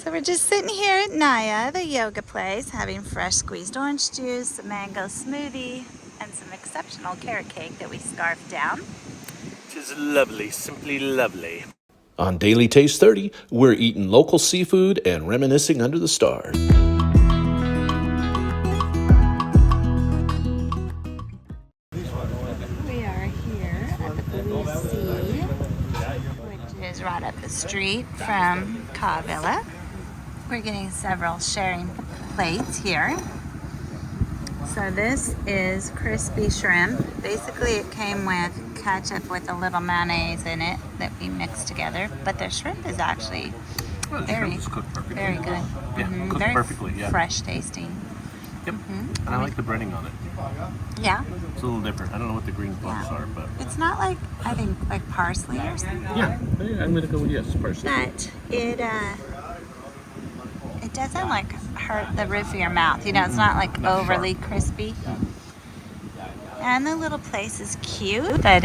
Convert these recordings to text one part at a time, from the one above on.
So we're just sitting here at Naya, the yoga place, having fresh squeezed orange juice, a mango smoothie, and some exceptional carrot cake that we scarfed down. It is lovely, simply lovely. On Daily Taste 30, we're eating local seafood and reminiscing under the stars. We are here at the Blue Sea, which is right up the street from Ka Villa. We're getting several sharing plates here. So this is crispy shrimp. Basically it came with ketchup with a little mayonnaise in it that we mixed together. But the shrimp is actually very good. Yeah, cooked very perfectly, yeah. Fresh tasting. Yep, and I like the breading on it. Yeah. It's a little different. I don't know what the green parts are, but... It's not like, I think, like parsley or something. Yeah, I'm going to go with yes, parsley. But it doesn't like hurt the roof of your mouth. You know, it's not like Not overly sharp. crispy. And the little place is cute, but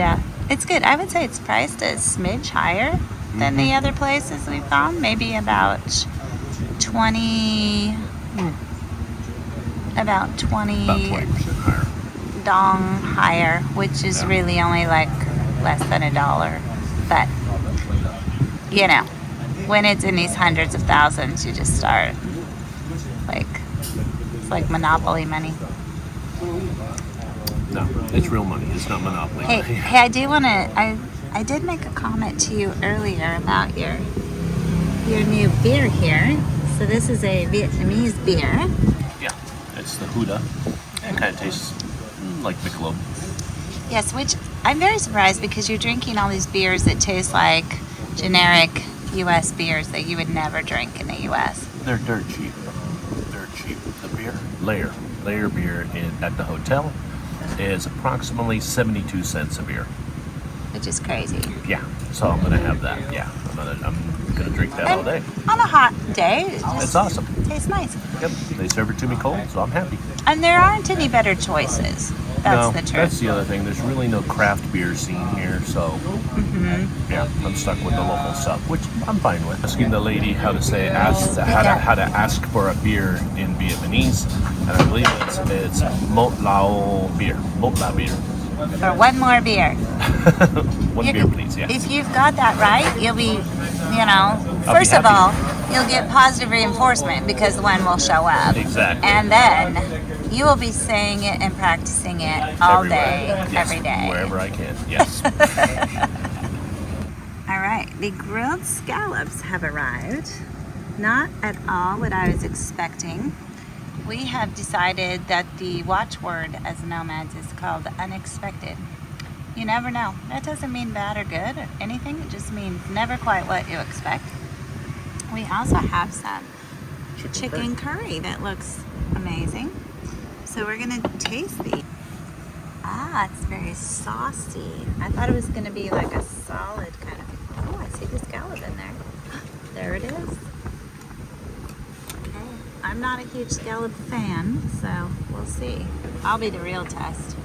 it's good. I would say it's priced a smidge higher than the other places we found. Maybe about 20 About 20% higher. dong higher, which is really only like less than $1. But, you know, when it's in these hundreds of thousands, you just start like, it's like monopoly money. No, it's real money. It's not monopoly money. Hey, I do want to, I did make a comment to you earlier about your new beer here. So this is a Vietnamese beer. Yeah, it's the Huda. It kind of tastes like Michelob. Yes, which I'm very surprised because you're drinking all these beers that taste like generic U.S. beers that you would never drink in the U.S. They're dirt cheap. They're cheap. The beer, layer beer at the hotel is approximately 72 cents a beer. Which is crazy. Yeah, so I'm gonna have that. Yeah, I'm gonna drink that all day. On a hot day, it just It's awesome. tastes nice. Yep, they serve it to me cold, so I'm happy. And there aren't any better choices. That's the truth. That's the other thing. There's really no craft beer scene here, so yeah, I'm stuck with the local stuff, which I'm fine with. Asking the lady how to ask for a beer in Vietnamese, and I believe it's Mot Lao beer. Mot Lao beer. For one more beer. One beer, please. Yeah. If you've got that right, you'll be, first of happy. all, you'll get positive reinforcement because one will show up. Exactly. And then you will be saying it and practicing it all day, Yes, every day. wherever I can. Yes. All right, the grilled scallops have arrived. Not at all what I was expecting. We have decided that the watchword as nomads is called unexpected. You never know. That doesn't mean bad or good or anything. It just means never quite what you expect. We also have some chicken curry that looks amazing. So we're gonna taste these. Ah, it's very saucy. I thought it was gonna be like a solid kind of, oh, I see the scallop in there. There it is. I'm not a huge scallop fan, so we'll see. I'll be the real test.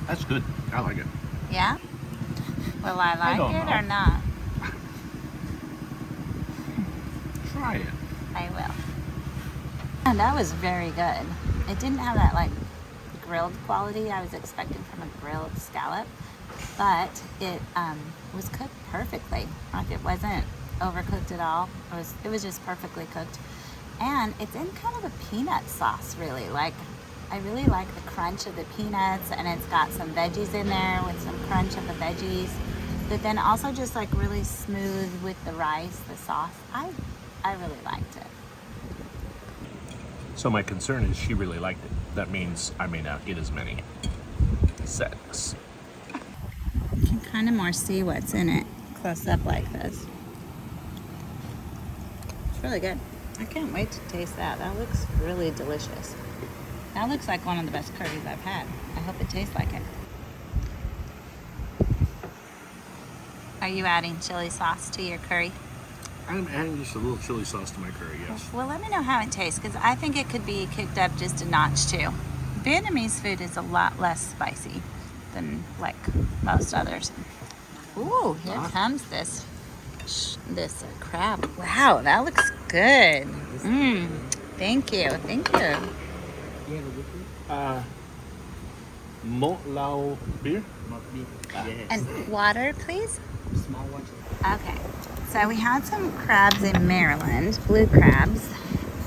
That's good. I like it. Yeah? Will I like don't it know. or not? Try it. I will. And that was very good. It didn't have that like grilled quality I was expecting from a grilled scallop, but it was cooked perfectly. Like it wasn't overcooked at all. It was just perfectly cooked, and it's in kind of a peanut sauce. Really, like I really like the crunch of the peanuts, and it's got some veggies in there with some crunch of the veggies, but then also just like really smooth with the rice, the sauce. I really liked it. So my concern is she really liked it. That means I may not get as many. Sadness. You can kind of more see what's in it close up like this. It's really good. I can't wait to taste that. That looks really delicious. That looks like one of the best curries I've had. I hope it tastes like it. Are you adding chili sauce to your curry? I'm adding just a little chili sauce to my curry, yes. Well, let me know how it tastes, because I think it could be kicked up just a notch too. Vietnamese food is a lot less spicy than like most others. Ooh, here comes this this crab. Wow, that looks good. Thank you. Thank you. Mont Lao beer? And water, please? Okay. So we had some crabs in Maryland, blue crabs,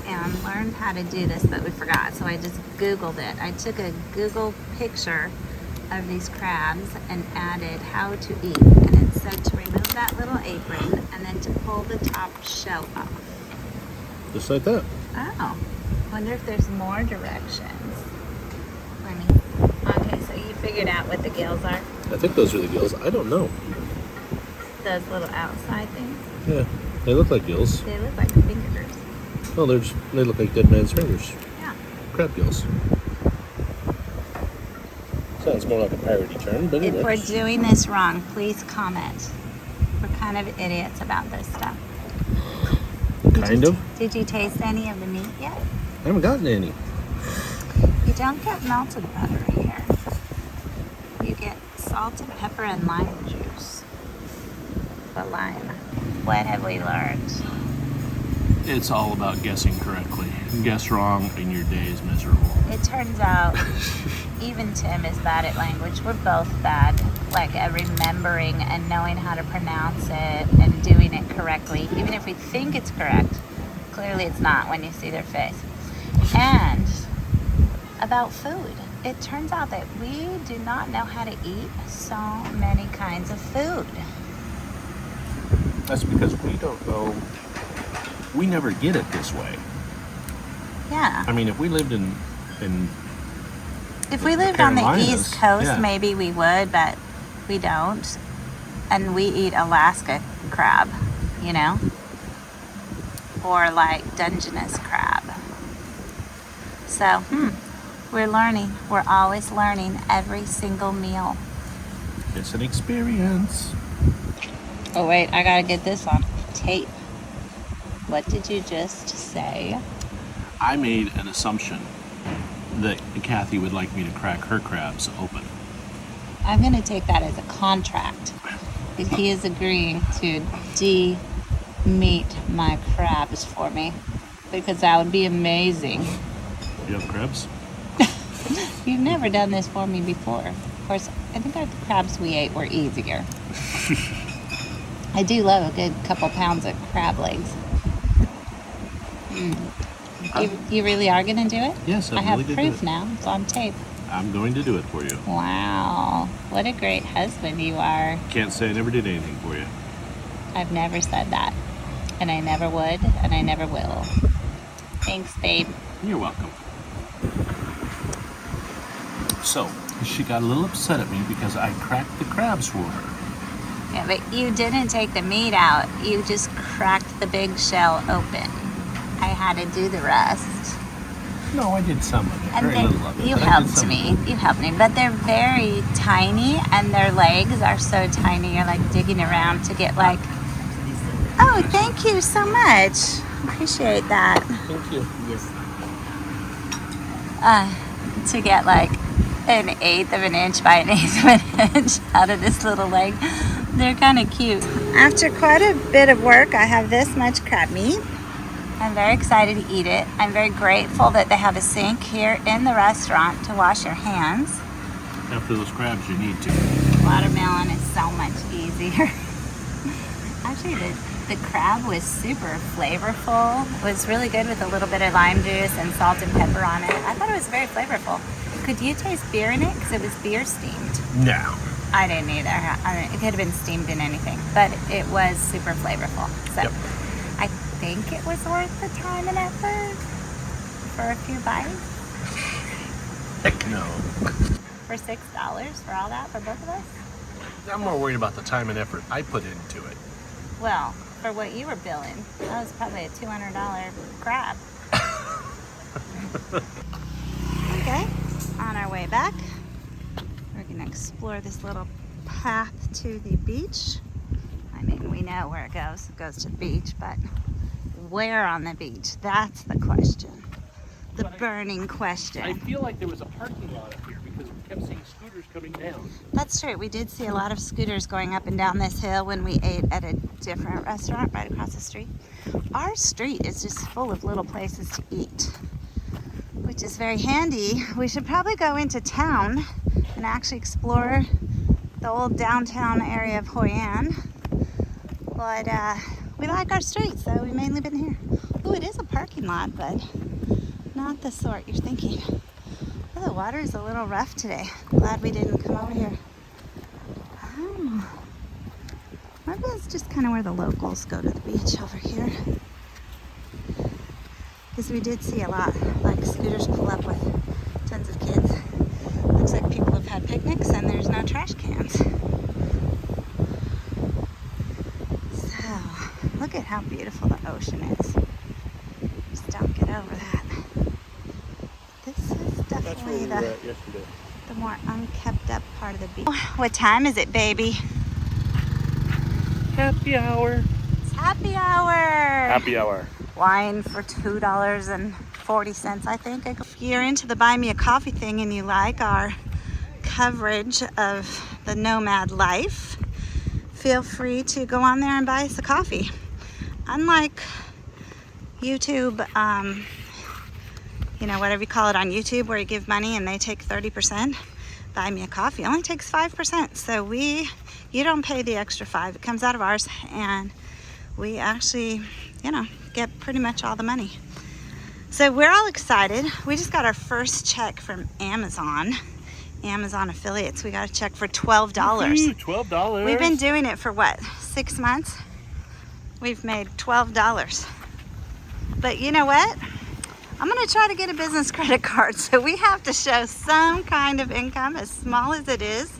and learned how to do this, but we forgot. So I just Googled it. I took a Google picture of these crabs and added how to eat. And it said to remove that little apron and then to pull the top shell off. Just like that. Oh, wonder if there's more directions. Let me. Okay, so you figured out what the gills are? I think those are the gills. I don't know. Those little outside things? Yeah, they look like gills. They look like fingers. Oh, they look like dead man's fingers. Yeah. Crab gills. Sounds more like a parody term, but If it we're works. doing this wrong, please comment. We're kind of idiots about this stuff. Kind of. Did you taste any of the meat yet? I haven't gotten any. You don't get melted butter here. You get salt and pepper and lime juice. But lime. What have we learned? It's all about guessing correctly. Guess wrong and your day is miserable. It turns out even Tim is bad at language. We're both bad, like at remembering and knowing how to pronounce it and doing it correctly. Even if we think it's correct, clearly it's not when you see their face. And about food. It turns out that we do not know how to eat so many kinds of food. That's because we don't know. We never get it this way. Yeah. I mean, if we lived in If we lived on the Carolinas, East Coast, yeah. maybe we would, but we don't. And we eat Alaska crab, you know? Or like Dungeness crab. So, we're learning. We're always learning every single meal. it's an experience. Oh, wait, I gotta get this on tape. What did you just say? I made an assumption that Kathy would like me to crack her crabs open. I'm gonna take that as a contract. If he is agreeing to de-meat my crabs for me, because that would be amazing. You have crabs? You've never done this for me before. Of course, I think the crabs we ate were easier. I do love a good couple pounds of crab legs. You really are going to do it? Yes, I I'm have really going to proof do it. now. It's on tape. I'm going to do it for you. Wow. What a great husband you are. Can't say I never did anything for you. I've never said that. And I never would, and I never will. Thanks, babe. You're welcome. So, she got a little upset at me because I cracked the crabs for her. Yeah, but you didn't take the meat out. You just cracked the big shell open. I had to do the rest. No, I did some of it. And Very little of it. you but I did helped some me. of it. You helped me. But they're very tiny, and their legs are so tiny. You're like digging around to get like. Oh, thank you so much. Appreciate that. Thank you. Yes. To get like an eighth of an inch by an eighth of an inch out of this little leg. They're kind of cute. After quite a bit of work, I have this much crab meat. I'm very excited to eat it. I'm very grateful that they have a sink here in the restaurant to wash your hands. After those crabs, you need to. Watermelon is so much easier. Actually, the crab was super flavorful. It was really good with a little bit of lime juice and salt and pepper on it. I thought it was very flavorful. Could you taste beer in it? Because it was beer steamed. No. I didn't either. It could have been steamed in anything, but it was super flavorful. So Yep. I think it was worth the time and effort for a few bites. Heck no. For $6 for all that for both of us? I'm more worried about the time and effort I put into it. Well, for what you were billing, that was probably a $200 crab. Okay, on our way back, we're gonna explore this little path to the beach. I mean, we know where it goes. It goes to the beach, but where on the beach? That's the question. The burning question. I feel like there was a parking lot up here because we kept seeing scooters coming down. That's true. We did see a lot of scooters going up and down this hill when we ate at a different restaurant right across the street. Our street is just full of little places to eat, which is very handy. We should probably go into town and actually explore the old downtown area of Hoi An. But we like our street, so we've mainly been here. Oh, it is a parking lot, but not the sort you're thinking. Oh, the water is a little rough today. Glad we didn't come over here. Oh, maybe it's just kind of where the locals go to the beach over here. Because we did see a lot, like scooters pull up with tons of kids. Looks like people have had picnics and there's no trash cans. So, look at how beautiful the ocean is. Just don't get over that. This is definitely the more unkept up part of the beach. What time is it, baby? Happy hour. It's happy hour. Happy hour. Wine for $2.40, I think. If you're into the buy me a coffee thing and you like our coverage of the nomad life, feel free to go on there and buy us a coffee. Unlike YouTube, whatever you call it on YouTube, where you give money and they take 30%, buy me a coffee only takes 5%. So you don't pay the extra 5. It comes out of ours, and we actually, get pretty much all the money. So we're all excited. We just got our first check from Amazon affiliates. We got a check for $12. $12. We've been doing it for what, 6 months? We've made $12. But you know what? I'm gonna try to get a business credit card, so we have to show some kind of income, as small as it is,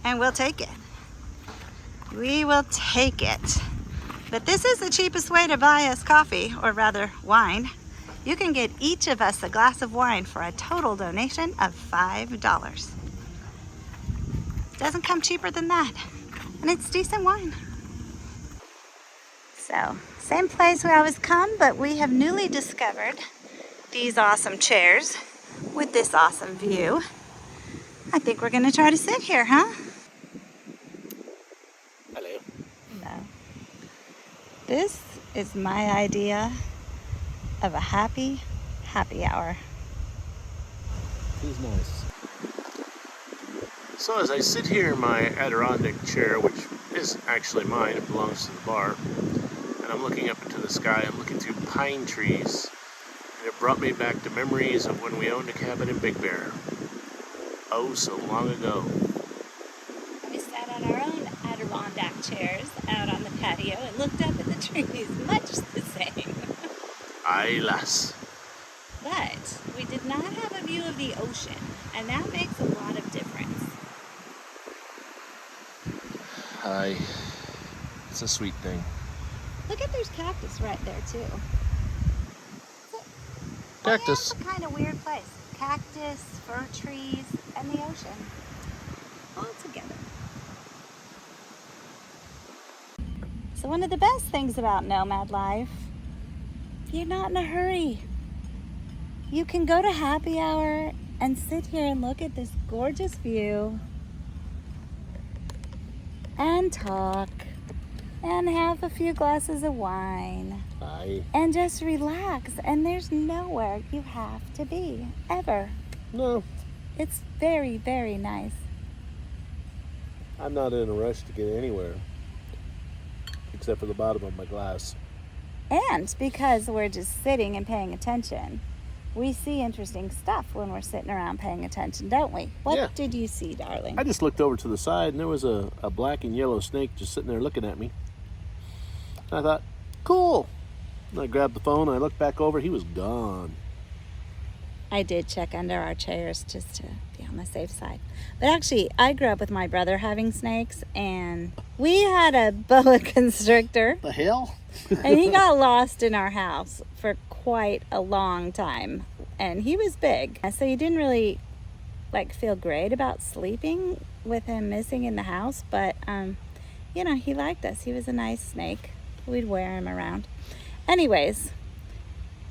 and we'll take it. We will take it. But this is the cheapest way to buy us coffee, or rather wine. You can get each of us a glass of wine for a total donation of $5. Doesn't come cheaper than that. And it's decent wine. So, same place we always come, but we have newly discovered these awesome chairs with this awesome view. I think we're gonna try to sit here, huh? Hello. No. This is my idea of a happy hour. It is nice. So as I sit here in my Adirondack chair, which is actually mine, it belongs to the bar, and I'm looking up into the sky, I'm looking through pine trees, and it brought me back to memories of when we owned a cabin in Big Bear. Oh, so long ago. We sat on our own Adirondack chairs out on the patio and looked up at the trees, much the same. Aye, lass. But we did not have a view of the ocean, and that makes a lot of difference. Aye. It's a sweet thing. Look at there's cactus right there too. Cactus. It's a kind of weird place. Cactus, fir trees, and the ocean all together. So one of the best things about nomad life, you're not in a hurry. You can go to happy hour and sit here and look at this gorgeous view and talk and have a few glasses of wine. Aye. And just relax. And there's nowhere you have to be, ever. No, It's very, very nice. I'm not in a rush to get anywhere, except for the bottom of my glass. And because we're just sitting and paying attention, we see interesting stuff when we're sitting around paying attention, don't we? What did you see, darling? I just looked over to the side, and there was a black and yellow snake just sitting there looking at me. And I thought, cool. And I grabbed the phone, and I looked back over. He was gone. I did check under our chairs just to be on the safe side. But actually, I grew up with my brother having snakes, and we had a boa constrictor. The hell? And he got lost in our house for quite a long time. And he was big. So you didn't really feel great about sleeping with him missing in the house. But, he liked us. He was a nice snake. We'd wear him around. Anyways,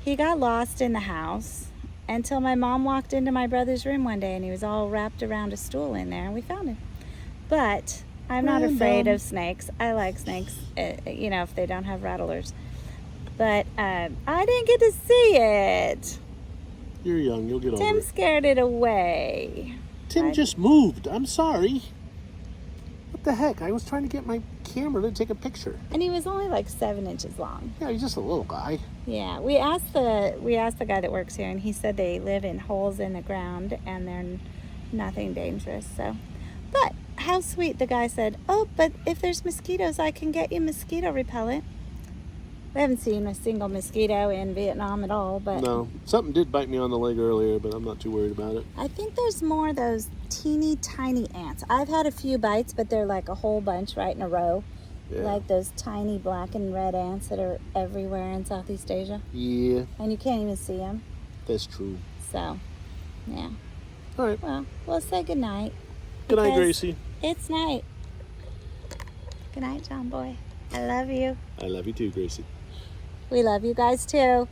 he got lost in the house. until my mom walked into my brother's room one day and he was all wrapped around a stool in there and we found him. But I'm not afraid of snakes. I like snakes, if they don't have rattlers. But I didn't get to see it. You're young. You'll get over Tim it. scared it away. Tim just moved. I'm sorry. What the heck? I was trying to get my camera to take a picture. And he was only like 7 inches long. Yeah, he's just a little guy. Yeah, we asked the guy that works here, and he said they live in holes in the ground and they're nothing dangerous. So, but how sweet, the guy said, "Oh, but if there's mosquitoes, I can get you mosquito repellent." We haven't seen a single mosquito in Vietnam at all, but No, something did bite me on the leg earlier, but I'm not too worried about it. I think there's more of those teeny tiny ants. I've had a few bites, but they're like a whole bunch right in a row. Yeah. Like those tiny black and red ants that are everywhere in Southeast Asia. Yeah, And you can't even see them. that's true. So, yeah. All right. Well, we'll say goodnight. Good night, because Gracie. It's night. Good night, John Boy. I love you. I love you too, Gracie. We love you guys too.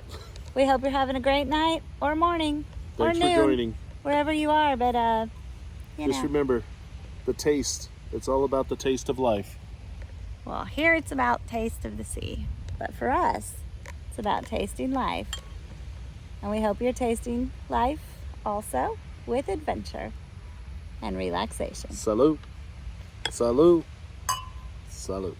We hope you're having a great night or morning Thanks or for noon, joining. wherever you are. But Just remember, the taste. It's all about the taste of life. well, here it's about taste of the sea, but for us, it's about tasting life. And we hope you're tasting life also with adventure and relaxation. Salute. Salute. Salute.